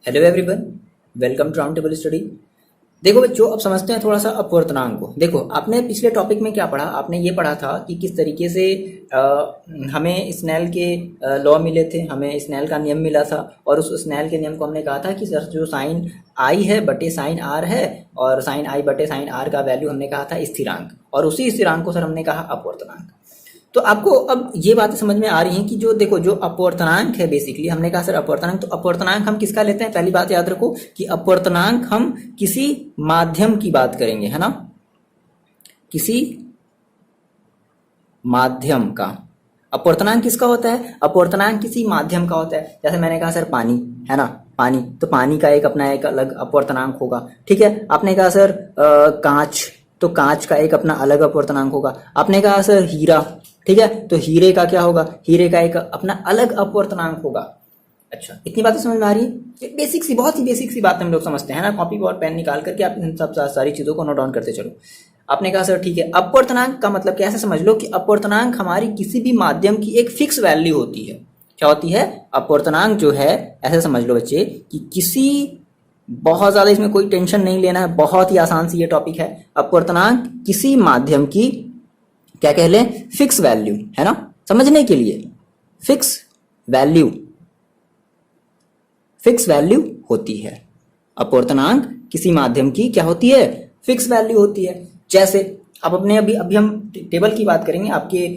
Hello everyone, welcome to round table study. देखो बच्चों, अब समझते हैं थोड़ा सा अपवर्तनांक को। देखो, आपने पिछले टॉपिक में क्या पढ़ा? आपने ये पढ़ा था कि किस तरीके से हमें स्नेल के लॉ मिले थे, हमें स्नेल का नियम मिला था, और उस स्नेल के नियम को हमने कहा था कि सर जो साइन आई है बटे साइन आर है, और साइन आई बटे साइन आर का वैल्यू हमने कहा था स्थिरांक, और उसी स्थिरांक को सर हमने कहा अपवर्तनांक। तो आपको अब ये बातें समझ में आ रही हैं कि जो देखो जो अपवर्तनांक है, बेसिकली हमने कहा सर अपवर्तनांक, तो अपवर्तनांक हम किसका लेते हैं? पहली बात याद रखो कि अपवर्तनांक हम किसी माध्यम की बात करेंगे, है ना, किसी माध्यम का। अपवर्तनांक किसका होता है? अपवर्तनांक किसी माध्यम का होता है। जैसे मैंने कहा सर पानी, है ना, पानी, तो पानी का एक अपना एक अलग अपवर्तनांक होगा। ठीक है। आपने कहा सर कांच, तो कांच का एक अपना अलग अपवर्तनांक होगा। आपने कहा सर हीरा, ठीक है, तो हीरे का क्या होगा? हीरे का एक अपना अलग अपवर्तनांक होगा। अच्छा, इतनी बातें समझ में आ रही है? बेसिक सी, बहुत ही बेसिक सी बात हम लोग समझते हैं ना। कॉपी और पेन निकाल करके आप इन सब सारी चीजों को नोट डाउन करते चलो। आपने कहा सर ठीक है, अपवर्तनांक का मतलब कैसे समझ लो कि अपवर्तनांक हमारी किसी भी माध्यम की एक फिक्स वैल्यू होती है। क्या होती है? अपवर्तनांक जो है, ऐसे समझ लो बच्चे कि किसी, बहुत ज्यादा इसमें कोई टेंशन नहीं लेना है, बहुत ही आसान सी ये टॉपिक है। अपवर्तनांक किसी माध्यम की क्या कह लें? फिक्स वैल्यू, है ना, समझने के लिए फिक्स वैल्यू, फिक्स वैल्यू होती है। अपवर्तनांक किसी माध्यम की क्या होती है? फिक्स वैल्यू होती है। जैसे अब अपने अभी अभी हम टेबल की बात करेंगे। आपके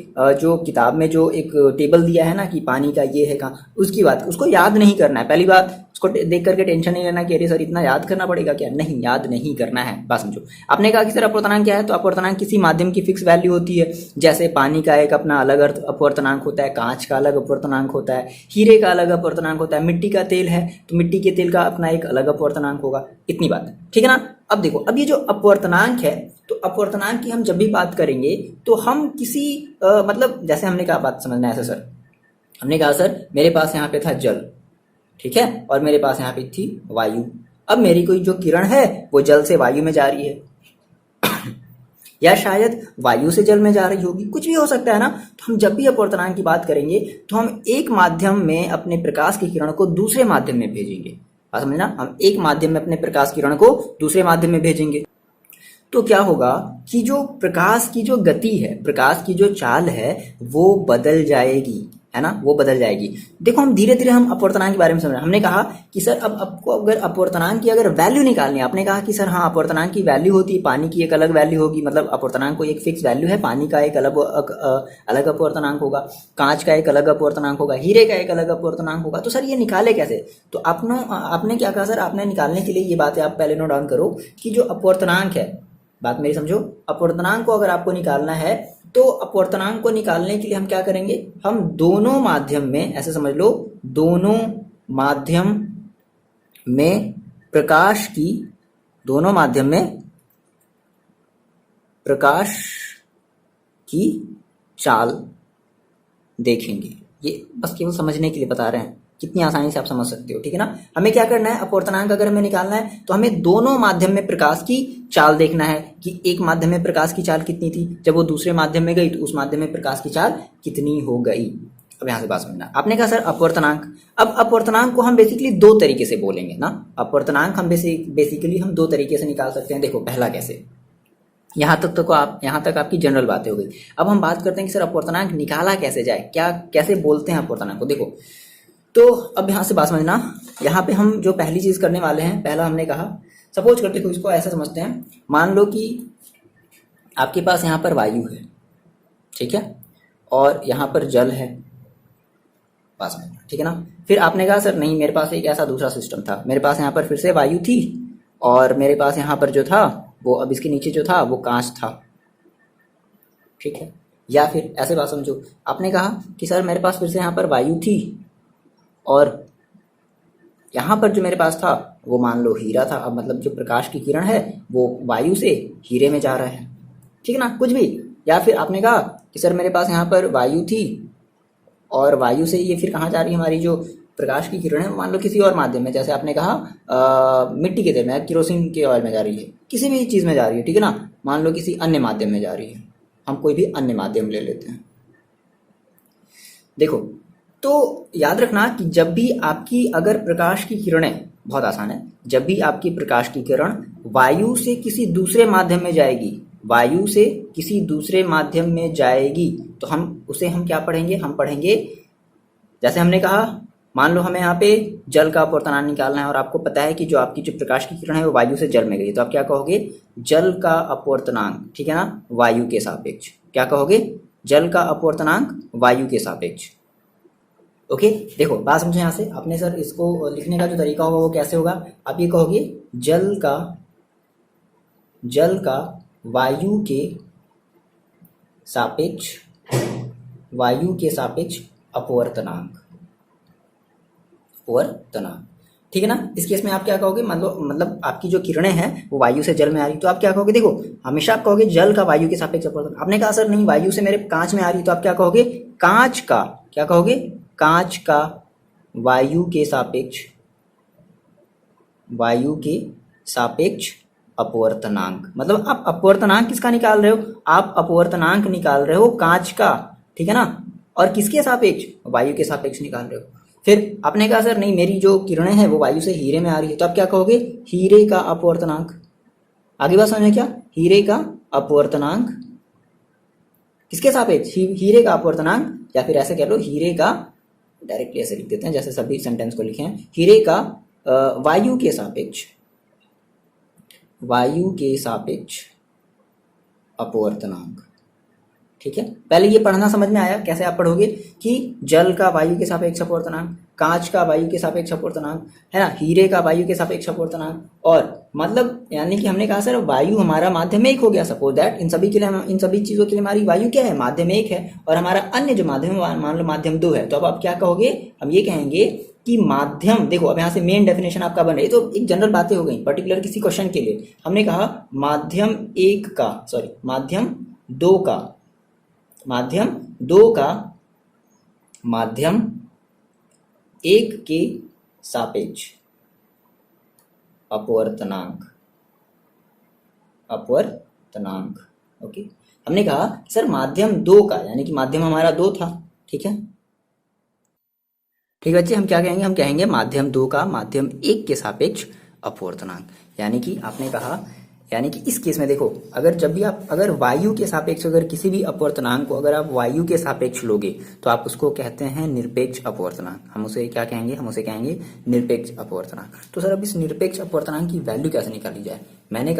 जो किताब में जो एक टेबल दिया है ना कि पानी का ये है कहाँ, उसकी बात, उसको याद नहीं करना है। पहली बात, उसको देख करके टेंशन नहीं लेना कि अरे सर इतना याद करना पड़ेगा क्या? नहीं, याद नहीं करना है, बात समझो। आपने कहा कि सर अपवर्तनांक क्या है? तो अपवर्तनांक किसी माध्यम की फिक्स वैल्यू होती है। जैसे पानी का एक अपना अलग अपवर्तनांक होता है, कांच का अलग अपवर्तनांक होता है, हीरे का अलग अपवर्तनांक होता है, मिट्टी का तेल है तो मिट्टी के तेल का अपना एक अलग अपवर्तनांक होगा। इतनी बात, ठीक है ना। अब देखो, अब ये जो अपवर्तनांक है, तो अपवर्तनांक की हम जब भी बात करेंगे तो हम किसी मतलब जैसे हमने कहा, बात समझना है ऐसे सर, हमने कहा सर मेरे पास यहाँ पे था जल, ठीक है, और मेरे पास यहाँ पे थी वायु। अब मेरी कोई जो किरण है वो जल से वायु में जा रही है, या शायद वायु से जल में जा रही होगी, कुछ भी हो सकता है ना। तो हम जब भी अपवर्तनांक की बात करेंगे तो हम एक माध्यम में अपने प्रकाश की किरण को दूसरे माध्यम में भेजेंगे। बात समझना, हम एक माध्यम में अपने प्रकाश किरण को दूसरे माध्यम में भेजेंगे। तो क्या होगा कि जो प्रकाश की जो गति है, प्रकाश की जो चाल है, वो बदल जाएगी, है ना, वो बदल जाएगी। देखो, हम धीरे धीरे हम अपवर्तनांक के बारे में समझ रहे हैं। हमने कहा कि सर अब आपको अगर अपवर्तनांक की अगर वैल्यू निकालनी है, आपने कहा कि सर हाँ अपवर्तनांक की वैल्यू होती है, पानी की एक अलग वैल्यू होगी, मतलब अपवर्तनांक को एक फिक्स वैल्यू है, पानी का एक अलग अलग अपवर्तनांक होगा, कांच का एक अलग अपवर्तनांक होगा, हीरे का एक अलग अपवर्तनांक होगा। तो सर ये निकाले कैसे? तो आपने क्या कहा सर? आपने निकालने के लिए ये बातें आप पहले नोट डाउन करो कि जो अपवर्तनांक है, बात मेरी समझो, अपवर्तनांक को अगर आपको निकालना है तो अपवर्तनांक को निकालने के लिए हम क्या करेंगे? हम दोनों माध्यम में, ऐसे समझ लो, दोनों माध्यम में प्रकाश की, दोनों माध्यम में प्रकाश की चाल देखेंगे। ये बस केवल समझने के लिए बता रहे हैं, कितनी आसानी से आप समझ सकते हो, ठीक है ना। हमें क्या करना है? अपवर्तनांक अगर हमें निकालना है तो हमें दोनों माध्यम में प्रकाश की चाल देखना है कि एक माध्यम में प्रकाश की चाल कितनी थी, जब वो दूसरे माध्यम में गई तो उस माध्यम में प्रकाश की चाल कितनी हो गई। अब यहां से बात समझना। आपने कहा सर अपवर्तनांक, अब अपवर्तनांक को हम बेसिकली दो तरीके से बोलेंगे ना। अपवर्तनांक हम बेसिकली हम दो तरीके से निकाल सकते हैं। देखो, पहला कैसे, यहाँ तक तो आप, यहाँ तक आपकी जनरल बातें हो गई। अब हम बात करते हैं कि सर अपवर्तनांक निकाला कैसे जाए, क्या कैसे बोलते हैं अपवर्तनांक को। देखो, तो अब यहाँ से बात समझना। यहाँ पे हम जो पहली चीज करने वाले हैं, पहला हमने कहा, सपोज करते हुए इसको ऐसा समझते हैं, मान लो कि आपके पास यहाँ पर वायु है, ठीक है, और यहाँ पर जल है, बात समझना, ठीक है ना। फिर आपने कहा सर नहीं, मेरे पास एक ऐसा दूसरा सिस्टम था, मेरे पास यहाँ पर फिर से वायु थी, और मेरे पास यहाँ पर जो था वो, अब इसके नीचे जो था वो कांच था, ठीक है। या फिर ऐसे बात समझो, आपने कहा कि सर मेरे पास फिर से यहाँ पर वायु थी, और यहाँ पर जो मेरे पास था वो मान लो हीरा था। अब मतलब जो प्रकाश की किरण है वो वायु से हीरे में जा रहा है, ठीक है ना, कुछ भी। या फिर आपने कहा कि सर मेरे पास यहाँ पर वायु थी, और वायु से ये फिर कहाँ जा रही है? हमारी जो प्रकाश की किरण है मान लो किसी और माध्यम में, जैसे आपने कहा मिट्टी के तेल में, किरोसिन के ऑयल में जा रही है, किसी भी चीज़ में जा रही है, ठीक है ना, मान लो किसी अन्य माध्यम में जा रही है, हम कोई भी अन्य माध्यम ले लेते हैं। देखो, तो याद रखना कि जब भी आपकी अगर प्रकाश की किरणें बहुत आसान है। जब भी आपकी प्रकाश की किरण वायु से किसी दूसरे माध्यम में जाएगी, वायु से किसी दूसरे माध्यम में जाएगी, तो हम क्या पढ़ेंगे? हम पढ़ेंगे, जैसे हमने कहा, मान लो हमें यहाँ पे जल का अपवर्तनांक निकालना है और आपको पता है कि जो आपकी जो प्रकाश की किरण है वो वायु से जल में गई, तो आप क्या कहोगे? जल का अपवर्तनांक, ठीक है ना, वायु के सापेक्ष। क्या कहोगे? जल का अपवर्तनांक वायु के सापेक्ष। ओके, देखो बात समझो यहाँ से। आपने सर इसको लिखने का जो तरीका होगा वो कैसे होगा? आप ये कहोगे जल का वायु के सापेक्ष अपवर्तनांक, ठीक है ना। इस केस में आप क्या कहोगे? मतलब आपकी जो किरणें हैं वो वायु से जल में आ रही, तो आप क्या कहोगे? देखो हमेशा आप कहोगे जल का वायु के सापेक्ष अपवर्तनांक। आपने कहा सर नहीं, वायु से मेरे कांच में आ रही, तो आप क्या कहोगे? कांच का, क्या कहोगे? कांच का वायु के सापेक्ष अपवर्तनांक। मतलब आप अपवर्तनांक किसका निकाल रहे हो? आप अपवर्तनांक निकाल रहे हो कांच का, ठीक है ना, और किसके सापेक्ष? वायु के सापेक्ष निकाल रहे हो। फिर आपने कहा सर नहीं, मेरी जो किरणें हैं वो वायु से हीरे में आ रही है, तो आप क्या कहोगे? हीरे का अपवर्तनांक। आगे बात समझ में क्या? हीरे का अपवर्तनांक किसके सापेक्ष? हीरे का अपवर्तनांक, या फिर ऐसे कह लो हीरे का, डायरेक्टली ऐसे लिख देते हैं जैसे सभी सेंटेंस को लिखे हैं, हीरे का वायु के सापेक्ष अपवर्तनांक। ठीक है, पहले ये पढ़ना समझ में आया कैसे आप पढ़ोगे कि जल का वायु के सापेक्ष अपवर्तनांक, कांच का वायु के सापेक्ष अपवर्तनांक, है ना, हीरे का वायु के सापेक्ष अपवर्तनांक, और मतलब यानी कि हमने कहा सर वायु हमारा माध्यम एक हो गया। सपोज दैट इन सभी चीजों के लिए हमारी वायु क्या है? माध्यम एक है, और हमारा अन्य जो माध्यम है मान लो माध्यम दो है। तो अब आप क्या कहोगे? हम ये कहेंगे कि माध्यम, देखो अब यहाँ से मेन डेफिनेशन आपका बन रही है, तो एक जनरल बातें हो गई, पर्टिकुलर किसी क्वेश्चन के लिए हमने कहा माध्यम माध्यम एक के सापेक्ष अपवर्तनांक। ओके, हमने कहा सर माध्यम दो का, यानी कि माध्यम हमारा दो था, ठीक है बच्चे, हम क्या कहेंगे? हम कहेंगे माध्यम दो का माध्यम एक के सापेक्ष अपवर्तनांक। यानी कि आपने कहा, यानी कि इस केस में देखो, अगर वायु के सापेक्ष अगर किसी भी अपवर्तनांक को अगर आप वायु के सापेक्ष लोगे तो आप उसको कहते हैं निरपेक्ष अपवर्तनांक। हम उसे क्या कहेंगे? हम उसे कहेंगे निरपेक्ष अपवर्तनांक। तो सर अब इस निरपेक्ष अपवर्तनांक की वैल्यू कैसे निकाली जाए? मैंने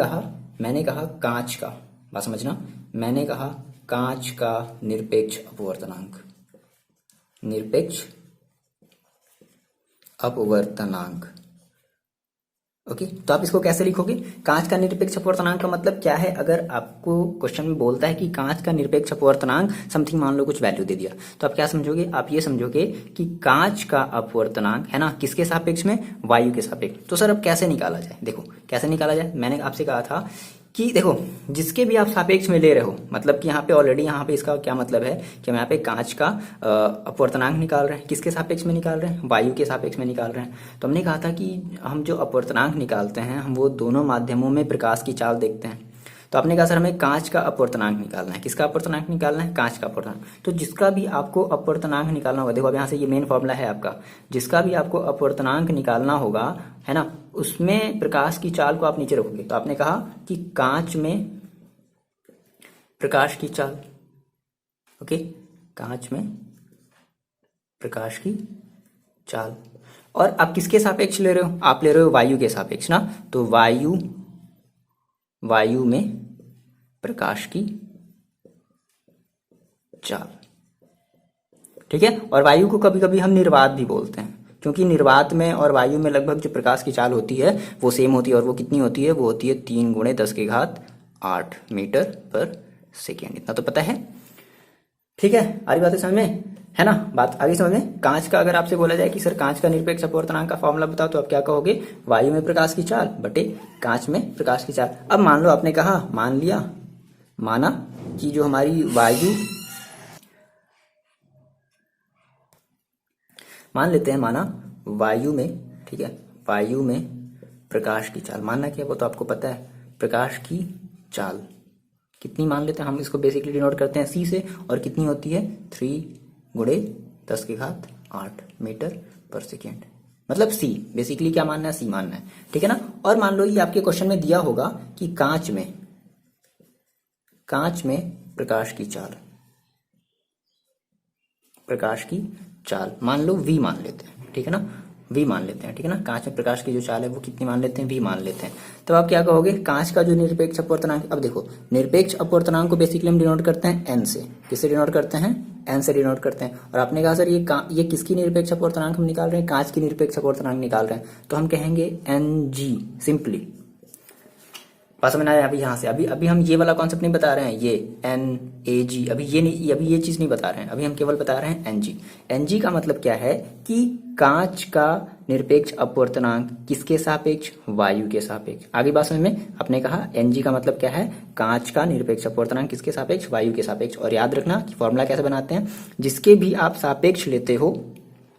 कहा कांच का, बात समझना, मैंने कहा कांच का निरपेक्ष अपवर्तनांक। ओके, तो आप इसको कैसे लिखोगे? कांच का निरपेक्ष अपवर्तनांक का मतलब क्या है? अगर आपको क्वेश्चन में बोलता है कि कांच का निरपेक्ष अपवर्तनांक समथिंग, मान लो कुछ वैल्यू दे दिया, तो आप क्या समझोगे? आप ये समझोगे कि कांच का अपवर्तनांक है ना, किसके सापेक्ष में? वायु के सापेक्ष। तो सर अब कैसे निकाला जाए? देखो कैसे निकाला जाए, मैंने आपसे कहा था कि देखो जिसके भी आप सापेक्ष में ले रहे हो, मतलब कि यहाँ पे ऑलरेडी यहाँ पे इसका क्या मतलब है कि हम यहाँ पे कांच का अपवर्तनांक निकाल रहे हैं, किसके सापेक्ष में निकाल रहे हैं? वायु के सापेक्ष में निकाल रहे हैं। तो हमने कहा था कि हम जो अपवर्तनांक निकालते हैं हम वो दोनों माध्यमों में प्रकाश की चाल देखते हैं। तो आपने कहा सर हमें कांच का अपवर्तनांक निकालना है, किसका अपवर्तनांक निकालना है? कांच का अपवर्तनांक। तो जिसका भी आपको अपवर्तनांक निकालना होगा, देखो अब यहाँ से ये मेन फॉर्मूला है आपका, जिसका भी आपको अपवर्तनांक निकालना होगा, है ना, उसमें प्रकाश की चाल को आप नीचे रखोगे। तो आपने कहा कि कांच में प्रकाश की चाल, ओके, कांच में प्रकाश की चाल, और आप किसके सापेक्ष ले रहे हो? आप ले रहे हो वायु के सापेक्ष ना, तो वायु में प्रकाश की चाल, ठीक है। और वायु को कभी कभी हम निर्वात भी बोलते हैं, क्योंकि निर्वात में और वायु में लगभग जो प्रकाश की चाल होती है वो सेम होती है, और वो कितनी होती है? वो होती है 3 × 10⁸ मीटर पर सेकेंड। इतना तो पता है, ठीक है। आ रही बातें समझ में, है ना, बात आगे समझ में। कांच का अगर आपसे बोला जाए कि सर कांच का निरपेक्ष अपवर्तनांक का फॉर्मूला बताओ, तो आप क्या कहोगे? वायु में प्रकाश की चाल बटे कांच में प्रकाश की चाल। अब मान लो आपने कहा, माना कि जो हमारी वायु, मान लेते हैं, माना वायु में, ठीक है, वायु में प्रकाश की चाल, मानना क्या, वो तो आपको पता है, प्रकाश की चाल कितनी मान लेते हैं हम, इसको बेसिकली डिनोट करते हैं c से, और कितनी होती है? 3 × 10⁸ मीटर पर सेकेंड। मतलब सी, बेसिकली क्या मानना है, सी मानना है, ठीक है ना। और मान लो ये आपके क्वेश्चन में दिया होगा कि कांच में प्रकाश की चाल, मान लो v मान लेते हैं, ठीक है ना, v मान लेते हैं, ठीक है ना। कांच में प्रकाश की जो चाल है वो कितनी मान लेते हैं, v मान लेते हैं। तो आप क्या कहोगे, कांच का जो निरपेक्ष अपवर्तनांक, अब देखो निरपेक्ष अपवर्तनांक को बेसिकली हम डिनोट करते हैं n से। किससे डिनोट करते हैं, n से डिनोट करते हैं। और आपने कहा सर ये किसकी निरपेक्ष अपवर्तनांक हम निकाल रहे हैं, कांच की निरपेक्ष अपवर्तनांक निकाल रहे हैं, तो हम कहेंगे Ng सिंपली। बात समझ आया। अभी यहाँ से अभी हम ये वाला कॉन्सेप्ट नहीं बता रहे हैं, ये NAG, अभी ये चीज नहीं बता रहे हैं, अभी हम केवल बता रहे हैं NG। NG का मतलब क्या है कि कांच का निरपेक्ष अपवर्तनांक किसके सापेक्ष, वायु के सापेक्ष। आगे बात समझ में, आपने कहा NG का मतलब क्या है, कांच का निरपेक्ष अपवर्तनांक किसके सापेक्ष, वायु के सापेक्ष। और याद रखना कि फॉर्मूला कैसे बनाते हैं, जिसके भी आप सापेक्ष लेते हो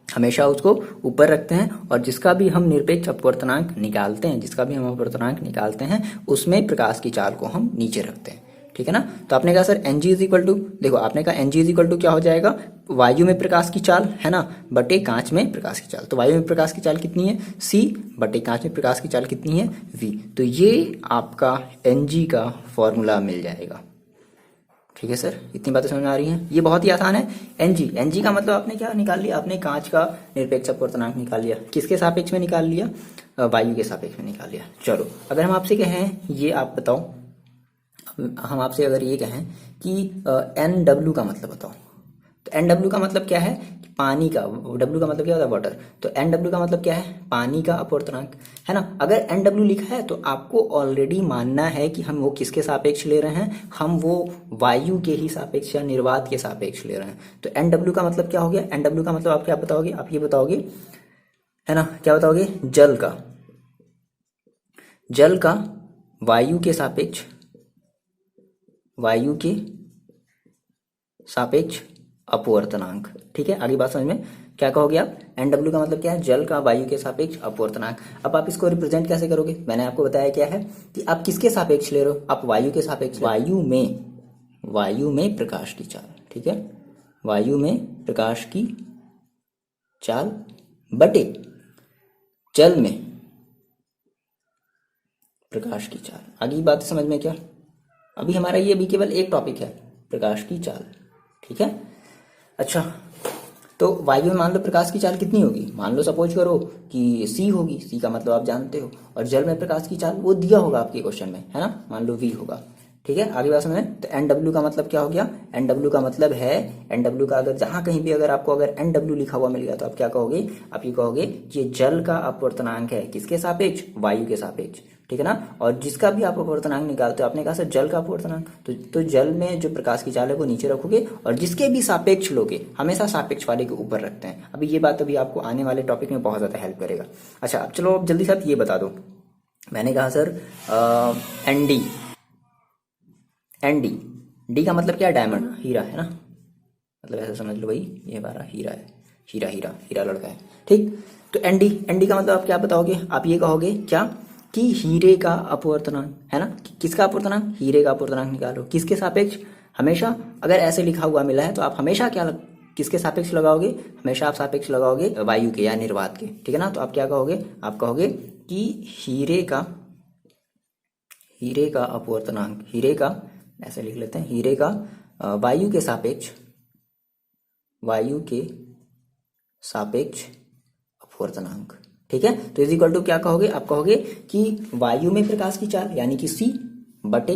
हमेशा उसको ऊपर रखते हैं, और जिसका भी हम निरपेक्ष अपवर्तनांक निकालते हैं, उसमें प्रकाश की चाल को हम नीचे रखते हैं, ठीक है ना। तो आपने कहा sir Ng is equal to, देखो आपने कहा Ng इज इक्वल टू क्या हो जाएगा, वायु में प्रकाश की चाल है ना, बटे कांच में प्रकाश की चाल। तो वायु में प्रकाश की चाल कितनी है, c, बटे कांच में प्रकाश की चाल कितनी है, v। तो ये आपका Ng का फॉर्मूला मिल जाएगा, ठीक है सर। इतनी बातें समझ में आ रही हैं, ये बहुत ही आसान है। Ng का मतलब आपने क्या निकाल लिया, आपने कांच का निरपेक्ष अपवर्तनांक निकाल लिया, किसके सापेक्ष में निकाल लिया, वायु के सापेक्ष में निकाल लिया। चलो अगर हम आपसे कहें ये आप बताओ, हम आपसे अगर ये कहें कि NW का मतलब बताओ, तो NW का मतलब क्या है, पानी का, W का मतलब क्या होता है, वाटर। तो NW का मतलब क्या है, पानी का अपवर्तनांक, है ना। अगर NW लिखा है तो आपको ऑलरेडी मानना है कि हम वो किसके सापेक्ष ले रहे हैं, हम वो वायु के ही सापेक्ष या निर्वात के सापेक्ष ले रहे हैं। तो NW का मतलब क्या हो गया, NW का मतलब आप क्या बताओगे, आप ये बताओगे, है ना, क्या बताओगे, जल का वायु के सापेक्ष अपवर्तनांक, ठीक है। आगे बात समझ में, क्या कहोगे आप, NW का मतलब क्या है, जल का वायु के सापेक्ष अपवर्तनांक। अब आप इसको रिप्रेजेंट कैसे करोगे, मैंने आपको बताया क्या है कि आप किसके सापेक्ष ले रहे हो, आप वायु के सापेक्ष, वायु में प्रकाश की चाल, ठीक है, वायु में प्रकाश की चाल बटे जल में प्रकाश की चाल। आगे की बात समझ में क्या, अभी हमारा ये अभी केवल एक टॉपिक है, प्रकाश की चाल, ठीक है। अच्छा, तो वायु में मान लो प्रकाश की चाल कितनी होगी, मान लो सपोज करो कि c होगी, c का मतलब आप जानते हो, और जल में प्रकाश की चाल वो दिया होगा आपके क्वेश्चन में, है ना, मान लो v होगा, ठीक है। आगे बात समझें, तो NW का मतलब क्या हो गया, NW का मतलब है, NW का अगर जहां कहीं भी अगर आपको अगर NW लिखा हुआ मिल गया तो आप क्या कहोगे, आप ये कहोगे कि ये जल का अपवर्तनांक है, किसके सापेक्ष, वायु के सापेक्ष, ठीक है ना। और जिसका भी आप अपवर्तनांक निकालते हो, आपने कहा सर जल का अपवर्तनांक, तो जल में जो प्रकाश की चाल है वो नीचे रखोगे, और जिसके भी सापेक्ष लोगे हमेशा सापेक्ष वाले के ऊपर रखते हैं। अभी ये बात अभी आपको आने वाले टॉपिक में बहुत ज्यादा हेल्प करेगा। अच्छा, अब चलो अब जल्दी से आप ये बता दो, मैंने कहा सर डी का मतलब क्या है, डायमंड, हीरा, है ना, मतलब ऐसा समझ लो भाई ये हमारा हीरा है, हीरा लड़का है, ठीक। तो एनडी का मतलब आप क्या बताओगे, आप ये कहोगे क्या कि हीरे का अपवर्तनांक, है ना, किसका अपवर्तनांक, हीरे का अपवर्तनांक निकालो, किसके सापेक्ष, हमेशा अगर ऐसे लिखा हुआ मिला है तो आप हमेशा किसके सापेक्ष लगाओगे, हमेशा आप सापेक्ष लगाओगे वायु के या निर्वात के, ठीक है ना। तो आप क्या कहोगे, आप कहोगे कि हीरे का अपवर्तनांक, हीरे का ऐसे लिख लेते हैं, हीरे का वायु के सापेक्ष अपवर्तनांक, ठीक है। तो इज इक्वल टू क्या कहोगे, आप कहोगे कि वायु में प्रकाश की चाल यानी कि c बटे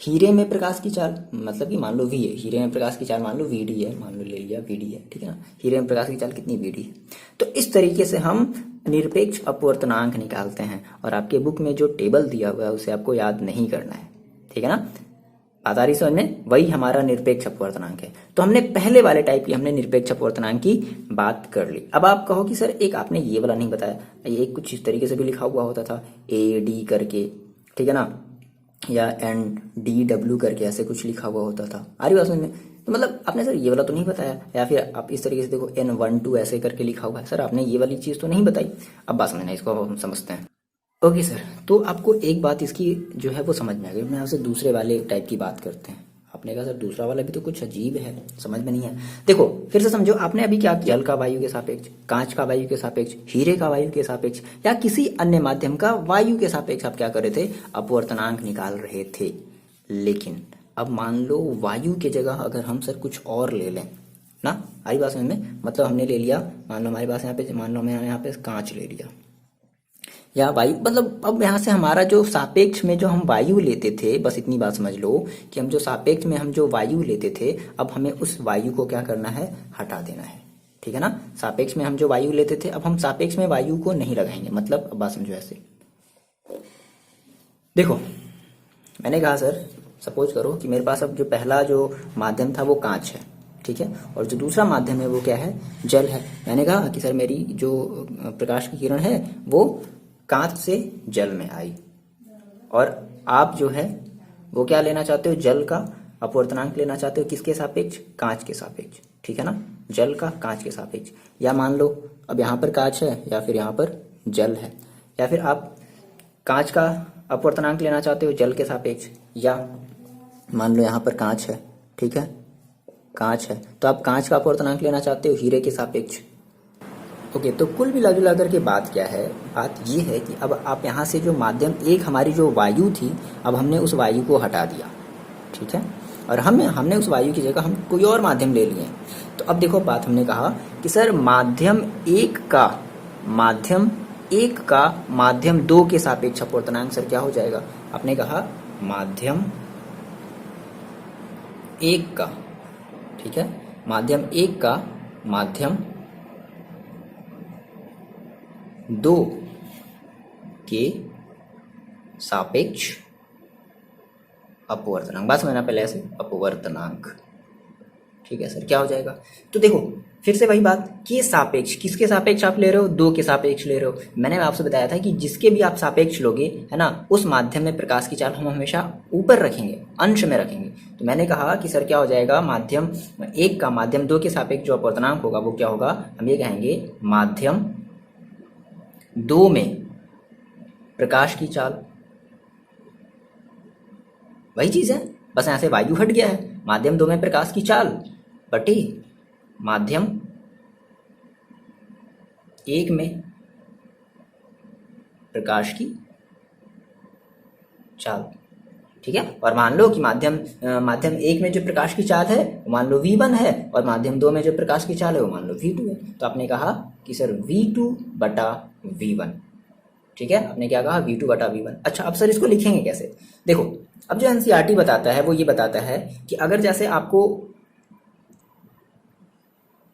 हीरे में प्रकाश की चाल, मतलब कि मान लो v है, हीरे में प्रकाश की चाल मान लो vd है, मान लो ले लिया vd है, ठीक है ना, हीरे में प्रकाश की चाल कितनी vd है। तो इस तरीके से हम निरपेक्ष अपवर्तनांक निकालते हैं, और आपके बुक में जो टेबल दिया हुआ है उसे आपको याद नहीं करना है, ठीक है ना। बात आ रही समझ में, वही हमारा निरपेक्ष अपवर्तनांक है। तो हमने पहले वाले टाइप की हमने निरपेक्ष अपवर्तनांक की बात कर ली। अब आप कहो कि सर एक आपने ये वाला नहीं बताया, ये कुछ इस तरीके से भी लिखा हुआ होता था, AD करके, ठीक है ना, या NDW करके ऐसे कुछ लिखा हुआ होता था, आ रही बात समझ में। तो मतलब आपने सर ये वाला तो नहीं बताया, या फिर आप इस तरीके से देखो N12 ऐसे करके लिखा हुआ है, सर आपने ये वाली चीज तो नहीं बताई। अब बात समझना, इसको हम समझते हैं। ओके सर, तो आपको एक बात इसकी जो है वो समझ में आ गई। मैं आपसे दूसरे वाले टाइप की बात करते हैं। आपने कहा सर दूसरा वाला भी तो कुछ अजीब है, समझ में नहीं है। देखो फिर से समझो, आपने अभी क्या किया, जल का वायु के सापेक्ष, कांच का वायु के सापेक्ष, हीरे का वायु के सापेक्ष, या किसी अन्य माध्यम का वायु के सापेक्ष आप क्या कर रहे थे, अपवर्तनांक निकाल रहे थे। लेकिन अब मान लो वायु की जगह अगर हम सर कुछ और ले लें ना, आई बात समझ में, मतलब हमने ले लिया, मान लो हमारे पास यहाँ पे, मान लो मैं यहाँ पे कांच ले लिया या वायु, मतलब अब यहाँ से हमारा जो सापेक्ष में जो हम वायु लेते थे, बस इतनी बात समझ लो कि हम जो सापेक्ष में हम जो वायु लेते थे, अब हमें उस वायु को क्या करना है, हटा देना है। ठीक है ना, सापेक्ष में हम जो वायु लेते थे, अब हम सापेक्ष में वायु को नहीं लगाएंगे। मतलब अब बात समझो ऐसे, देखो मैंने कहा सर सपोज करो कि मेरे पास अब जो पहला जो माध्यम था वो कांच है, ठीक है, और जो दूसरा माध्यम है वो क्या है, जल है। मैंने कहा कि सर मेरी जो प्रकाश की किरण है वो कांच से जल में आई, और आप जो है वो क्या लेना चाहते हो, जल का अपवर्तनांक लेना चाहते हो, किसके सापेक्ष, कांच के सापेक्ष। ठीक है ना, जल का कांच के सापेक्ष, या मान लो अब यहाँ पर कांच है या फिर यहाँ पर जल है, या फिर आप कांच का अपवर्तनांक लेना चाहते हो जल के सापेक्ष, या मान लो यहाँ पर कांच है, ठीक है, कांच है तो आप कांच का अपवर्तनांक लेना चाहते हो हीरे के सापेक्ष। ओके, तो कुल मिला जुला करके बात क्या है, बात ये है कि अब आप यहाँ से जो माध्यम एक हमारी जो वायु थी, अब हमने उस वायु को हटा दिया, ठीक है, और हमने उस वायु की जगह हम कोई और माध्यम ले लिए। तो अब देखो बात, हमने कहा कि सर माध्यम एक का माध्यम दो के सापेक्ष अपवर्तनांक सर क्या हो जाएगा। आपने कहा माध्यम एक का, ठीक है, माध्यम एक का माध्यम दो के सापेक्ष अपवर्तनांक, बात समझना पहले ऐसे, अपवर्तनांक। ठीक है सर, क्या हो जाएगा, तो देखो फिर से वही बात कि सापेक्ष, किसके सापेक्ष आप ले रहे हो, दो के सापेक्ष ले रहे हो। मैंने आपसे बताया था कि जिसके भी आप सापेक्ष लोगे, है ना, उस माध्यम में प्रकाश की चाल हम हमेशा ऊपर रखेंगे, अंश में रखेंगे। तो मैंने कहा कि सर क्या हो जाएगा, माध्यम एक का माध्यम दो के सापेक्ष जो अपवर्तनांक होगा वो क्या होगा, हम ये कहेंगे माध्यम दो में प्रकाश की चाल, वही चीज है, बस यहां से वायु हट गया है। माध्यम दो में प्रकाश की चाल बटे माध्यम एक में प्रकाश की चाल, ठीक है। और मान लो कि माध्यम एक में जो प्रकाश की चाल है वो मान लो v1 है, और माध्यम दो में जो प्रकाश की चाल है वो मान लो v2 है। तो आपने कहा कि सर v2 बटा v1, ठीक है, आपने क्या कहा, v2 बटा v1। अच्छा, अब सर इसको लिखेंगे कैसे, देखो अब जो एनसीईआरटी बताता है वो ये बताता है कि अगर जैसे आपको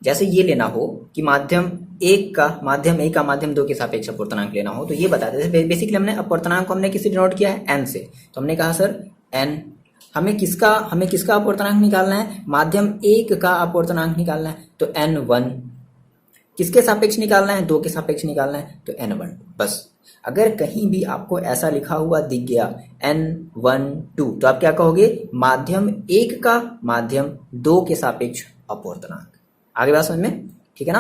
जैसे ये लेना हो कि माध्यम एक का माध्यम दो के सापेक्ष अपवर्तनांक लेना हो, तो ये बताते थे बेसिकली हमने अपवर्तनांक को हमने किससे डिनोट किया है, n से। तो हमने कहा सर n, हमें किसका अपवर्तनांक निकालना है, माध्यम एक का अपवर्तनांक निकालना है, तो n1। किसके सापेक्ष निकालना है, दो के सापेक्ष निकालना है, तो n1। बस अगर कहीं भी आपको ऐसा लिखा हुआ दिख गया n12, तो आप क्या कहोगे, माध्यम एक का माध्यम दो के सापेक्ष अपवर्तनांक। आगे बात समझ में, ठीक है ना।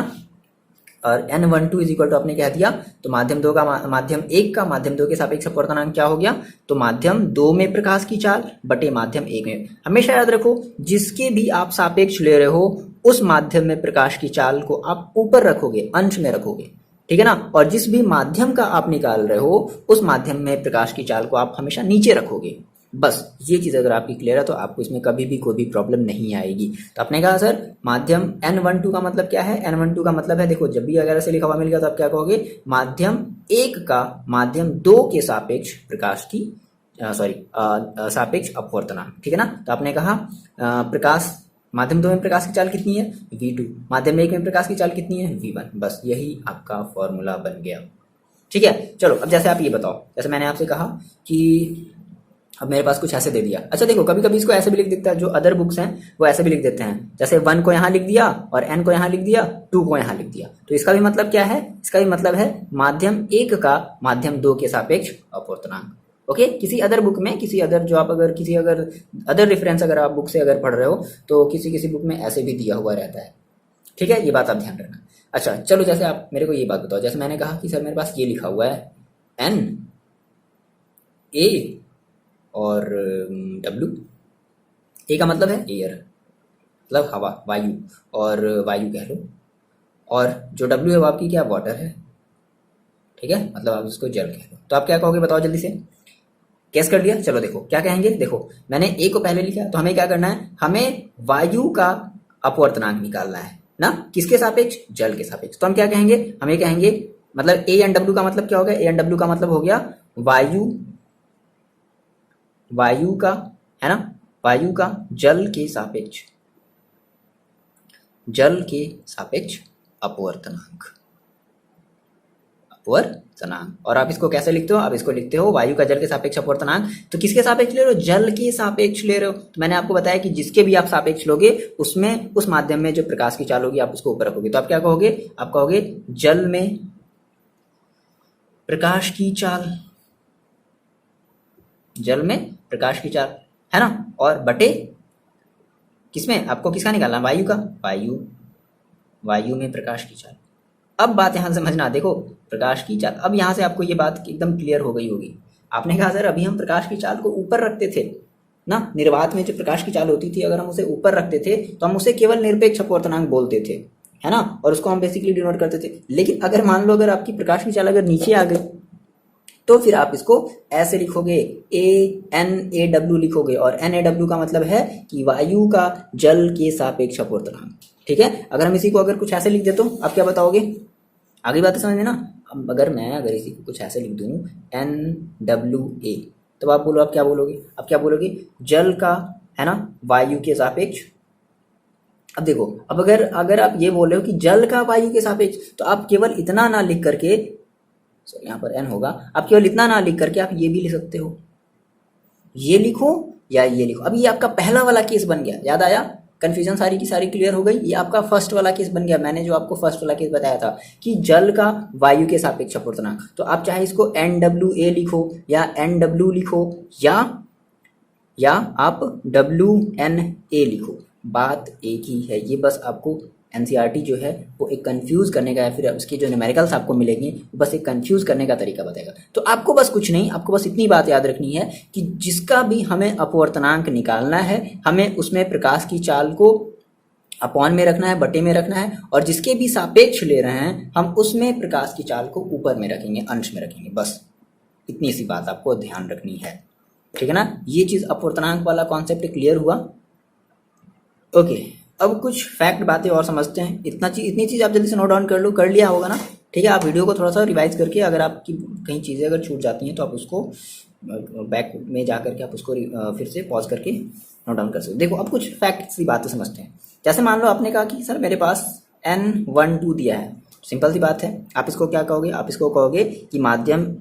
और n12 इज इक्वल टू आपने क्या दिया, तो माध्यम एक का माध्यम दो के सापेक्ष अपवर्तनांक क्या हो गया, तो माध्यम दो में प्रकाश की चाल बटे माध्यम एक में। हमेशा याद रखो, जिसके भी आप सापेक्ष ले रहे हो उस माध्यम में प्रकाश की चाल को आप ऊपर रखोगे, अंश में रखोगे, ठीक है ना। और जिस भी माध्यम का आप निकाल रहे हो उस माध्यम में प्रकाश की चाल को आप हमेशा नीचे रखोगे। बस ये चीज अगर आपकी क्लियर है तो आपको इसमें कभी भी कोई भी प्रॉब्लम नहीं आएगी। तो आपने कहा सर माध्यम n12 का मतलब क्या है, n12 का मतलब है, देखो जब भी अगर ऐसे लिखा हुआ मिल गया तो आप क्या कहोगे, माध्यम एक का माध्यम दो के सापेक्ष प्रकाश की सापेक्ष अपवर्तनांक, ठीक है ना। तो आपने कहा प्रकाश माध्यम दो में प्रकाश की चाल कितनी है, v2, माध्यम एक में प्रकाश की चाल कितनी है, v1। बस यही आपका फॉर्मूला बन गया, ठीक है। चलो अब जैसे आप ये बताओ, जैसे मैंने आपसे कहा कि अब मेरे पास कुछ ऐसे दे दिया। अच्छा देखो, कभी कभी इसको ऐसे भी लिख देता है, जो अदर बुक्स हैं वो ऐसे भी लिख देते हैं, जैसे 1 को यहाँ लिख दिया और n को यहाँ लिख दिया, 2 को यहाँ लिख दिया। तो इसका भी मतलब क्या है, इसका भी मतलब है माध्यम एक का माध्यम दो के सापेक्ष अपवर्तनांक। ओके, किसी अदर बुक में, किसी अदर जो आप अगर अदर रेफरेंस अगर आप बुक से अगर पढ़ रहे हो तो किसी बुक में ऐसे भी दिया हुआ रहता है, ठीक है, ये बात आप ध्यान रखना। अच्छा चलो, जैसे आप मेरे को ये बात बताओ, जैसे मैंने कहा कि सर मेरे पास ये लिखा हुआ है n a और W, ए का मतलब है एयर, मतलब हवा, वायु, और वायु कह लो, और जो डब्ल्यू है वो आपकी क्या, वाटर है, ठीक है, मतलब आप उसको जल कह लो। तो आप क्या कहोगे बताओ जल्दी से, कैस कर लिया? चलो देखो क्या कहेंगे, देखो मैंने ए को पहले लिखा, तो हमें क्या करना है, हमें वायु का अपवर्तनांक निकालना है ना, किसके सापेक्ष, जल के सापेक्ष। तो हम क्या कहेंगे, हमें कहेंगे, मतलब ए एन डब्ल्यू का मतलब क्या हो गया, ए एन डब्ल्यू का मतलब हो गया वायु, वायु का, है ना, वायु का जल के सापेक्ष, जल के सापेक्ष अपवर्तनांक, अपवर्तनांक। और आप इसको कैसे लिखते हो, आप इसको लिखते हो वायु का जल के सापेक्ष अपवर्तनांक। तो किसके सापेक्ष ले रहे हो, जल के सापेक्ष ले रहे हो। तो मैंने आपको बताया कि जिसके भी आप सापेक्ष लोगे उसमें, उस माध्यम में जो प्रकाश की चाल होगी आप उसको ऊपर रखोगे। तो आप क्या कहोगे, आप कहोगे जल में प्रकाश की चाल, जल में प्रकाश की चाल, है ना, और बटे किसमें, आपको किसका निकालना, वायु का, वायु, वायु में प्रकाश की चाल। अब बात यहां समझना, देखो प्रकाश की चाल, अब यहां से आपको ये बात एकदम क्लियर हो गई होगी। आपने कहा सर अभी हम प्रकाश की चाल को ऊपर रखते थे ना, निर्वात में जो प्रकाश की चाल होती थी अगर हम उसे ऊपर रखते थे तो हम उसे केवल निरपेक्ष अपवर्तनांक बोलते थे, है ना, और उसको हम बेसिकली डिनोट करते थे। लेकिन अगर मान लो अगर आपकी प्रकाश की चाल अगर नीचे आ गई तो फिर आप इसको ऐसे लिखोगे, ए एन ए डब्ल्यू लिखोगे, और एन ए डब्ल्यू का मतलब है कि वायु का जल के सापेक्ष अपवर्तनांक, ठीक है। अगर हम इसी को अगर कुछ ऐसे लिख दे तो आप क्या बताओगे, आगे बात समझ में ना। अब अगर इसी को कुछ ऐसे लिख दूं, एन डब्ल्यू ए, तो आप बोलो, आप क्या बोलोगे, आप क्या बोलोगे, जल का, है ना, वायु के सापेक्ष। अब देखो, अब अगर आप ये बोल रहे हो कि जल का वायु के सापेक्ष, तो आप केवल इतना ना लिख करके, यहाँ पर एन होगा, आप केवल इतना ना लिख करके आप ये भी लिख सकते हो, ये लिखो या ये लिखो। अब ये आपका पहला वाला केस बन गया, याद आया, कंफ्यूजन सारी की सारी क्लियर हो गई। ये आपका फर्स्ट वाला केस बन गया, मैंने जो आपको फर्स्ट वाला केस बताया था कि जल का वायु के सापेक्ष अपवर्तनांक। तो आप चाहे इसको एन डब्ल्यू ए लिखो या एन डब्ल्यू लिखो या आप डब्ल्यू एन ए लिखो, बात एक ही है। ये बस आपको एनसीईआरटी जो है वो एक कंफ्यूज करने का, या फिर उसकी जो न्यूमेरिकल्स आपको मिलेंगे बस एक कंफ्यूज करने का तरीका बताएगा। तो आपको बस कुछ नहीं, आपको बस इतनी बात याद रखनी है कि जिसका भी हमें अपवर्तनांक निकालना है, हमें उसमें प्रकाश की चाल को अपॉन में रखना है, बटे में रखना है, और जिसके भी सापेक्ष ले रहे हैं हम उसमें प्रकाश की चाल को ऊपर में रखेंगे, अंश में रखेंगे। बस इतनी सी बात आपको ध्यान रखनी है, ठीक है ना। ये चीज अपवर्तनांक वाला कॉन्सेप्ट क्लियर हुआ। ओके, अब कुछ फैक्ट बातें और समझते हैं। इतनी चीज आप जल्दी से नोट डाउन कर लो, कर लिया होगा ना, ठीक है। आप वीडियो को थोड़ा सा रिवाइज करके, अगर आपकी कहीं चीजें अगर छूट जाती हैं तो आप उसको बैक में जा करके आप उसको फिर से पॉज करके नोट डाउन कर सकते हो। देखो अब कुछ फैक्ट्स की बातें समझते हैं। जैसे मान लो आपने कहा कि सर मेरे पास N12 दिया है, सिंपल सी बात है, आप इसको क्या कहोगे, आप इसको कहोगे कि माध्यम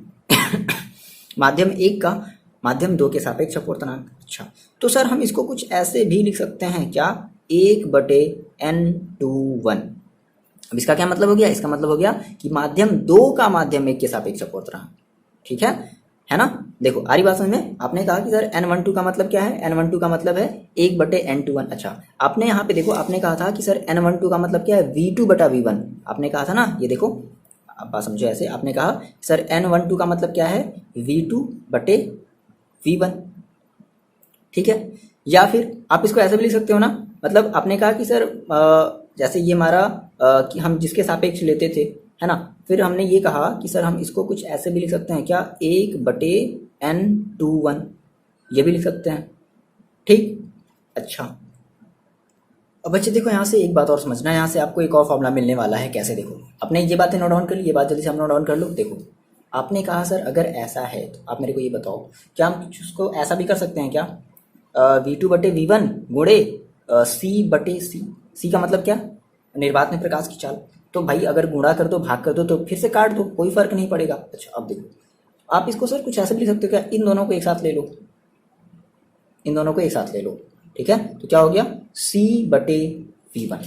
माध्यम 1 का माध्यम 2 के सापेक्ष अपवर्तनांक। अच्छा, तो सर हम इसको कुछ ऐसे भी लिख सकते हैं क्या, 1/N21। अब इसका क्या मतलब हो गया, इसका मतलब हो गया कि माध्यम 2 का माध्यम 1 के सापेक्ष अपवर्तनांक, ठीक है ना। देखो आ रही बात समझ में। आपने कहा कि सर N12 का मतलब क्या है, N12 का मतलब है 1/N21। अच्छा, आपने यहाँ पे देखो, आपने कहा था कि सर N12 का मतलब क्या है, V2/V1, आपने कहा था ना। ये देखो आप बात समझो ऐसे, आपने कहा सर N12 का मतलब क्या है, V2/V1, ठीक है। या फिर आप इसको ऐसे भी लिख सकते हो ना, मतलब आपने कहा कि सर जैसे ये हमारा कि हम जिसके सापेक्ष लेते थे, है ना, फिर हमने ये कहा कि सर हम इसको कुछ ऐसे भी लिख सकते हैं क्या, 1/N21, ये भी लिख सकते हैं, ठीक। अच्छा, अब बच्चे देखो यहाँ से एक बात और समझना है, यहाँ से आपको एक और फॉर्मूला मिलने वाला है। कैसे, देखो आपने ये बातें नोट डाउन कर ली, ये बात जल्दी से आप नोट डाउन कर लो। देखो आपने कहा सर अगर ऐसा है तो आप मेरे को ये बताओ, क्या हम उसको ऐसा भी कर सकते हैं क्या, V2/V1 गुणे C/C। सी का मतलब क्या, निर्वात में प्रकाश की चाल। तो भाई अगर गुणा कर दो, भाग कर दो, तो फिर से काट दो, कोई फर्क नहीं पड़ेगा। अच्छा, अब देखो आप इसको सर कुछ ऐसे भी लिख सकते हो क्या, इन दोनों को एक साथ ले लो, इन दोनों को एक साथ ले लो, ठीक है। तो क्या हो गया, C/V1,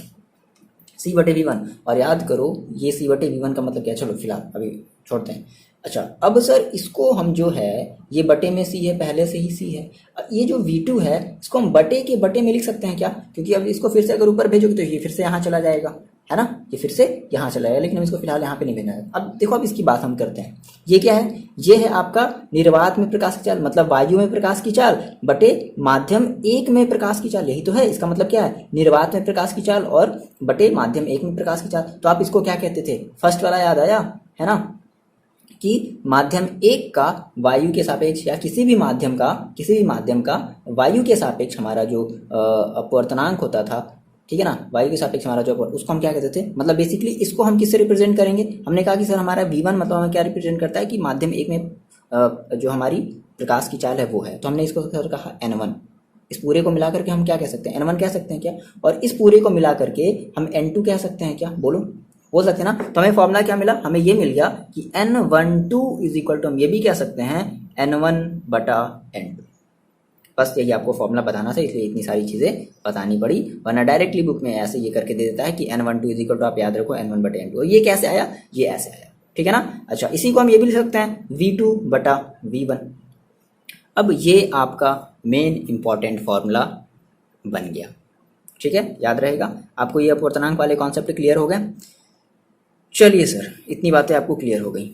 C/V1। और याद करो ये C/V1 का मतलब क्या है, चलो फिलहाल अभी छोड़ते हैं। अच्छा, अब सर इसको हम जो है, ये बटे में C है, पहले से ही C है, ये जो V2 है इसको हम बटे के बटे में लिख सकते हैं क्या, क्योंकि अब इसको फिर से अगर ऊपर भेजोगे तो ये फिर से यहाँ चला जाएगा, है ना, ये फिर से यहाँ चला गया, लेकिन हम इसको फिलहाल यहाँ पे नहीं भेजना है। अब देखो, अब इसकी बात हम करते हैं। ये क्या है, ये है आपका निर्वात में प्रकाश की चाल, मतलब वायु में प्रकाश की चाल बटे माध्यम 1 में प्रकाश की चाल, यही तो है। इसका मतलब क्या है, निर्वात में प्रकाश की चाल और बटे माध्यम 1 में प्रकाश की चाल। तो आप इसको क्या कहते थे, फर्स्ट वाला याद आया है ना, कि माध्यम 1 का वायु के सापेक्ष, या किसी भी माध्यम का वायु के सापेक्ष हमारा जो अपवर्तनांक होता था, ठीक है ना, वायु के सापेक्ष हमारा जो उसको हम क्या कहते थे, मतलब बेसिकली इसको हम किससे रिप्रेजेंट करेंगे। हमने कहा कि सर हमारा V1 मतलब हमें क्या रिप्रेजेंट करता है कि माध्यम 1 में जो हमारी प्रकाश की चाल है वो है, तो हमने इसको सर कहा N1। इस पूरे को मिला करके हम क्या कह सकते हैं, N1 कह सकते हैं क्या, और इस पूरे को मिला करके हम N2 कह सकते हैं क्या, बोल सकते हैं ना। तो हमें फॉर्मूला क्या मिला, हमें ये मिल गया कि N12 इज इक्वल टू, हम ये भी कह सकते हैं N1/N2। बस यही आपको फॉर्मूला बताना था, इसलिए इतनी सारी चीज़ें बतानी पड़ी, वरना डायरेक्टली बुक में ऐसे ये करके दे देता है कि N12 इज इक्वल टू, आप याद रखो N1/N2। ये कैसे आया, ये ऐसे आया, ठीक है ना। अच्छा, इसी को हम ये भी लिख सकते हैं V2/V1। अब ये आपका मेन इंपॉर्टेंट फॉर्मूला बन गया, ठीक है, याद रहेगा आपको। ये अपवर्तनांक वाले कॉन्सेप्ट क्लियर हो गए। चलिए सर, इतनी बातें आपको क्लियर हो गई।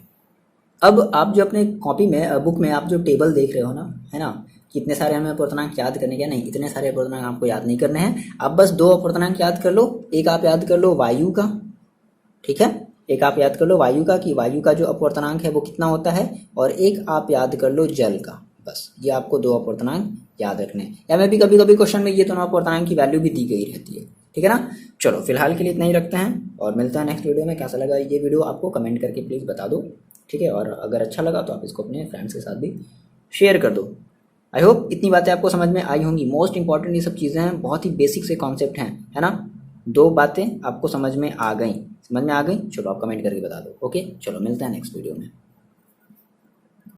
अब आप जो अपने कॉपी में, बुक में आप जो टेबल देख रहे हो ना, है ना, कि इतने सारे हमें अपवर्तनांक याद करने क्या, नहीं, इतने सारे अपवर्तनांक आपको याद नहीं करने हैं। आप बस 2 अपवर्तनांक याद कर लो। एक आप याद कर लो वायु का, ठीक है, एक आप याद कर लो वायु का, कि वायु का जो अपवर्तनांक है वो कितना होता है, और एक आप याद कर लो जल का। बस ये आपको 2 अपवर्तनांक याद रखने हैं, या मैं भी कभी कभी क्वेश्चन में ये दोनों अपवर्तनांक की वैल्यू भी दी गई रहती है, ठीक है ना। चलो फिलहाल के लिए इतना ही रखते हैं, और मिलते हैं नेक्स्ट वीडियो में। कैसा लगा ये वीडियो आपको कमेंट करके प्लीज़ बता दो, ठीक है, और अगर अच्छा लगा तो आप इसको अपने फ्रेंड्स के साथ भी शेयर कर दो। आई होप इतनी बातें आपको समझ में आई होंगी। मोस्ट इंपॉर्टेंट ये सब चीज़ें हैं, बहुत ही बेसिक से कॉन्सेप्ट हैं, है ना। 2 बातें आपको समझ में आ गई। चलो आप कमेंट करके बता दो। ओके, चलो मिलते हैं नेक्स्ट वीडियो में।